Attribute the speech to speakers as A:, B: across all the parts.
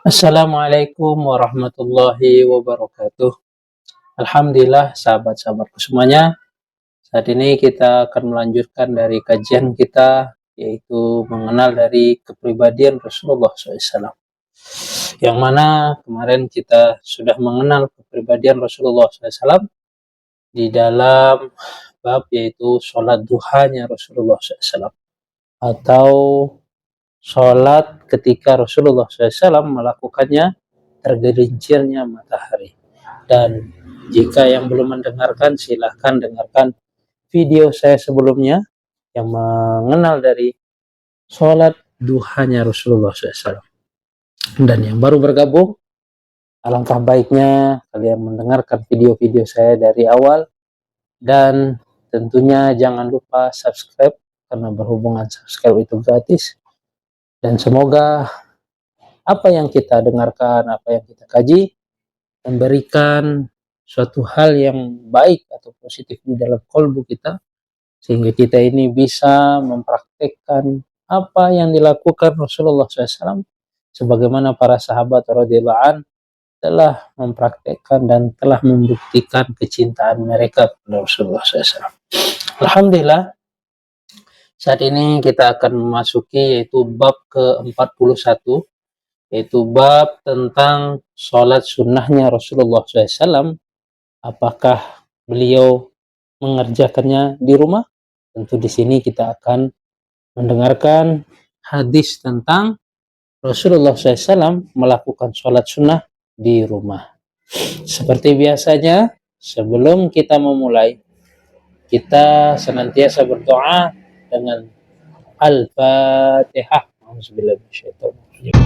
A: Assalamualaikum warahmatullahi wabarakatuh. Alhamdulillah sahabat-sahabatku semuanya. Saat ini kita akan melanjutkan dari kajian kita, yaitu mengenal dari kepribadian Rasulullah SAW. Yang mana kemarin kita sudah mengenal kepribadian Rasulullah SAW di dalam bab yaitu sholat duhanya Rasulullah SAW. Atau sholat ketika Rasulullah SAW melakukannya tergelincirnya matahari. Dan jika yang belum mendengarkan, silahkan dengarkan video saya sebelumnya yang mengenal dari sholat duhanya Rasulullah SAW. Dan yang baru bergabung, alangkah baiknya kalian mendengarkan video-video saya dari awal. Dan tentunya jangan lupa subscribe, karena berhubungan subscribe itu gratis. Dan semoga apa yang kita dengarkan, apa yang kita kaji, memberikan suatu hal yang baik atau positif di dalam kalbu kita, sehingga kita ini bisa mempraktekkan apa yang dilakukan Rasulullah SAW, sebagaimana para sahabat radhiyallahu anhu telah mempraktekkan dan telah membuktikan kecintaan mereka kepada Rasulullah SAW. Alhamdulillah, saat ini kita akan memasuki yaitu bab ke-41, yaitu bab tentang sholat sunnahnya Rasulullah SAW. Apakah beliau mengerjakannya di rumah? Tentu di sini kita akan mendengarkan hadis tentang Rasulullah SAW melakukan sholat sunnah di rumah. Seperti biasanya, sebelum kita memulai, kita senantiasa berdoa dengan Al-Fatihah. Auzubillahi minasyaitonir rajim.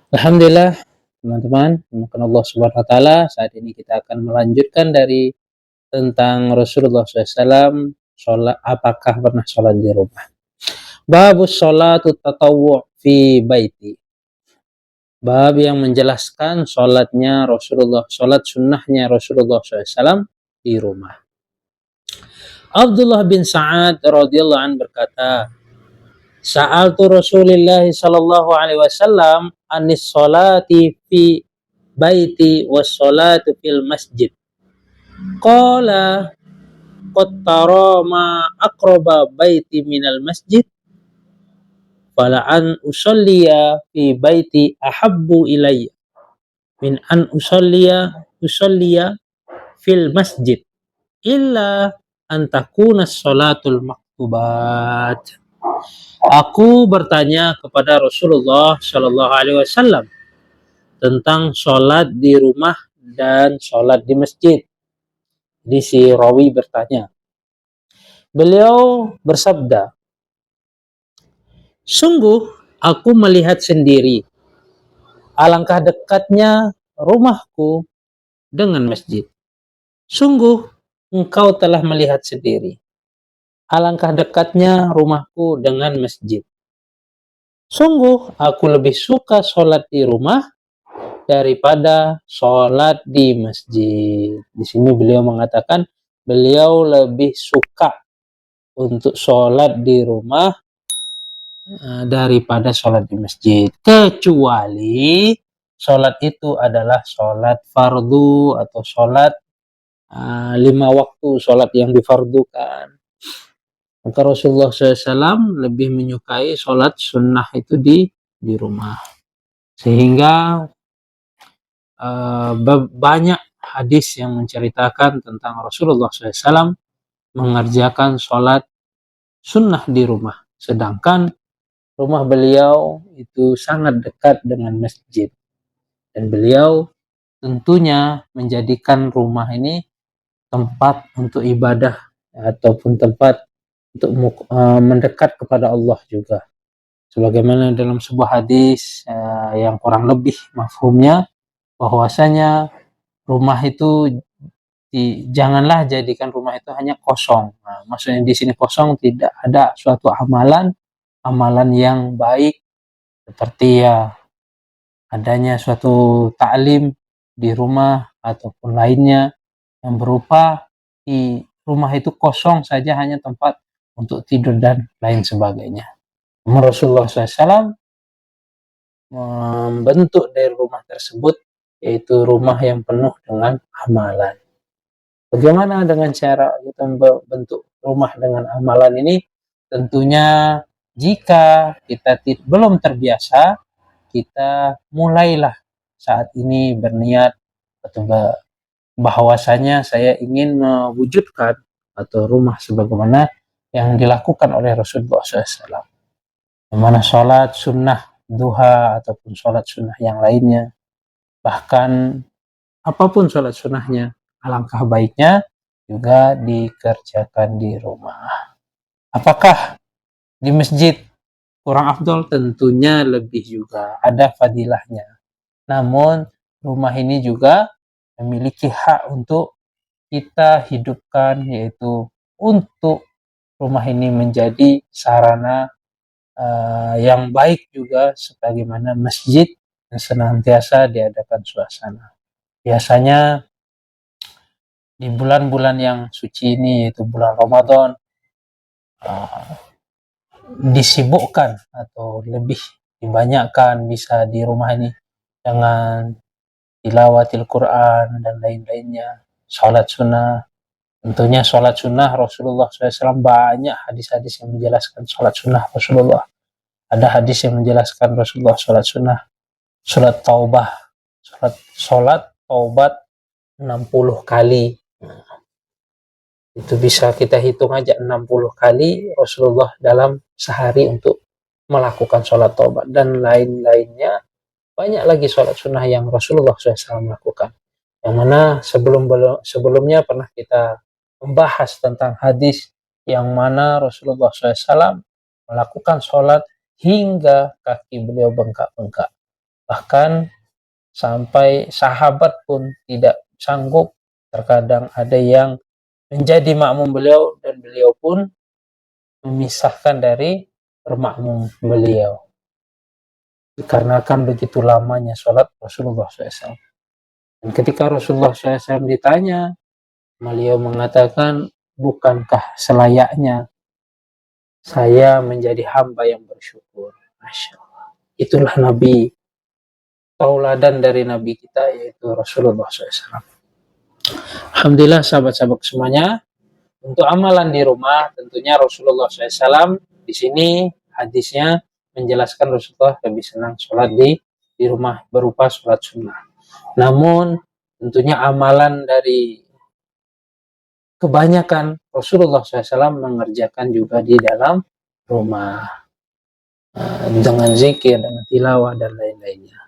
A: Alhamdulillah, teman-teman, dimuliakan Allah Subhanahu wa taala. Saat ini kita akan melanjutkan dari tentang Rasulullah SAW, sholat, apakah pernah sholat di rumah. Babus sholatu tatawwu' fi baiti. Bab yang menjelaskan sholatnya Rasulullah, sholat sunnahnya Rasulullah SAW di rumah. Abdullah bin Sa'ad radhiyallahu anhu berkata, Sa'altu Rasulullah sallallahu alaihi wasallam anis sholati fi baiti was sholatu fil masjid. Qala qad tara ma aqraba baiti minal masjid fala an usalliya fi baiti ahabbu ilayya min an usalliya fil masjid illa an takuna sholatul maktubat. Aku bertanya kepada Rasulullah Shallallahu Alaihi Wasallam tentang sholat di rumah dan sholat di masjid. Jadi si rawi bertanya. Beliau bersabda, sungguh aku melihat sendiri alangkah dekatnya rumahku dengan masjid. Sungguh engkau telah melihat sendiri alangkah dekatnya rumahku dengan masjid. Sungguh aku lebih suka sholat di rumah daripada sholat di masjid. Di sini beliau mengatakan beliau lebih suka untuk sholat di rumah daripada sholat di masjid. Kecuali sholat itu adalah sholat fardu atau sholat 5 waktu, sholat yang difardukan. Maka Rasulullah SAW lebih menyukai sholat sunnah itu di rumah. Sehingga banyak hadis yang menceritakan tentang Rasulullah SAW mengerjakan sholat sunnah di rumah. Sedangkan rumah beliau itu sangat dekat dengan masjid. Dan beliau tentunya menjadikan rumah ini tempat untuk ibadah ataupun tempat untuk mendekat kepada Allah juga. Sebagaimana dalam sebuah hadis yang kurang lebih mafhumnya, bahwasanya rumah itu janganlah jadikan rumah itu hanya kosong. Nah, maksudnya di sini kosong tidak ada suatu amalan yang baik seperti ya adanya suatu taklim di rumah ataupun lainnya yang berupa di rumah itu kosong saja hanya tempat untuk tidur dan lain sebagainya. Rasulullah SAW membentuk dari rumah tersebut yaitu rumah yang penuh dengan amalan. Bagaimana dengan cara kita membentuk rumah dengan amalan ini? Tentunya jika kita belum terbiasa, kita mulailah saat ini berniat atau bahwasanya saya ingin mewujudkan atau rumah sebagaimana yang dilakukan oleh Rasulullah SAW. Yang mana sholat sunnah duha ataupun sholat sunnah yang lainnya, bahkan apapun sholat sunnahnya, alangkah baiknya juga dikerjakan di rumah. Apakah di masjid kurang afdol? Tentunya lebih juga, ada fadilahnya. Namun rumah ini juga memiliki hak untuk kita hidupkan, yaitu untuk rumah ini menjadi sarana yang baik juga sebagaimana masjid yang senantiasa diadakan suasana. Biasanya di bulan-bulan yang suci ini, yaitu bulan Ramadan, disibukkan atau lebih dibanyakkan bisa di rumah ini dengan tilawatil Quran dan lain-lainnya, sholat sunnah. Tentunya sholat sunnah Rasulullah SAW banyak hadis-hadis yang menjelaskan sholat sunnah Rasulullah. Ada hadis yang menjelaskan Rasulullah sholat sunnah, sholat taubah, sholat taubat 60 kali. Itu bisa kita hitung aja 60 kali Rasulullah dalam sehari untuk melakukan sholat taubat dan lain-lainnya. Banyak lagi sholat sunnah yang Rasulullah SAW melakukan. Yang mana sebelumnya pernah kita membahas tentang hadis yang mana Rasulullah SAW melakukan sholat hingga kaki beliau bengkak-bengkak. Bahkan sampai sahabat pun tidak sanggup. Terkadang ada yang menjadi makmum beliau dan beliau pun memisahkan dari bermakmum beliau. Dikarenakan begitu lamanya sholat Rasulullah SAW. Dan ketika Rasulullah SAW ditanya, beliau mengatakan, bukankah selayaknya saya menjadi hamba yang bersyukur? Masya Allah. Itulah Nabi, tauladan dari Nabi kita, yaitu Rasulullah SAW. Alhamdulillah sahabat-sahabat semuanya, untuk amalan di rumah tentunya Rasulullah SAW di sini hadisnya menjelaskan Rasulullah lebih senang sholat di rumah berupa sholat sunnah. Namun tentunya amalan dari kebanyakan Rasulullah SAW mengerjakan juga di dalam rumah dengan zikir, dengan tilawah dan lain-lainnya.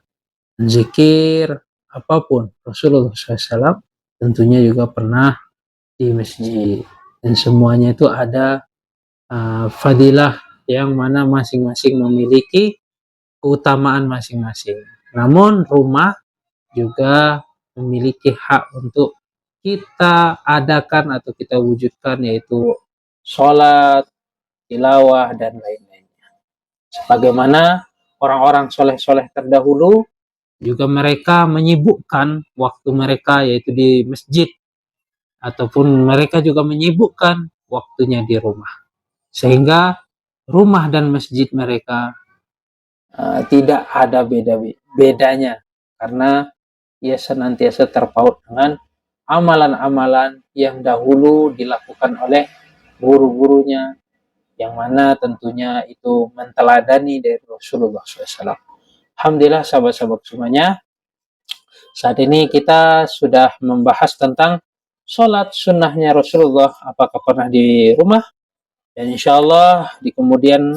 A: Zikir apapun Rasulullah SAW tentunya juga pernah di masjid, dan semuanya itu ada fadilah yang mana masing-masing memiliki keutamaan masing-masing. Namun rumah juga memiliki hak untuk kita adakan atau kita wujudkan, yaitu sholat, tilawah, dan lain-lainnya. Sebagaimana orang-orang soleh-soleh terdahulu juga mereka menyibukkan waktu mereka yaitu di masjid, ataupun mereka juga menyibukkan waktunya di rumah, sehingga rumah dan masjid mereka tidak ada bedanya, karena ia senantiasa terpaut dengan amalan-amalan yang dahulu dilakukan oleh guru-gurunya, yang mana tentunya itu menteladani dari Rasulullah SAW. Alhamdulillah sahabat-sahabat semuanya, saat ini kita sudah membahas tentang sholat sunnahnya Rasulullah, apakah pernah di rumah, dan insya Allah di kemudian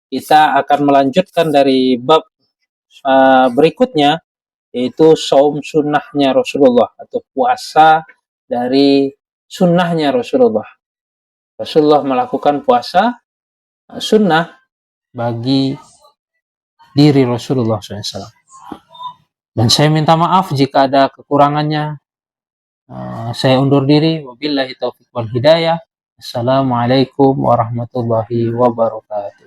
A: kita akan melanjutkan dari bab berikutnya, yaitu saum sunnahnya Rasulullah atau puasa dari sunnahnya Rasulullah. Rasulullah melakukan puasa sunnah bagi diri Rasulullah SAW. Dan saya minta maaf jika ada kekurangannya. Saya undur diri. Wabillahi taufiq wal hidayah. Assalamualaikum warahmatullahi wabarakatuh.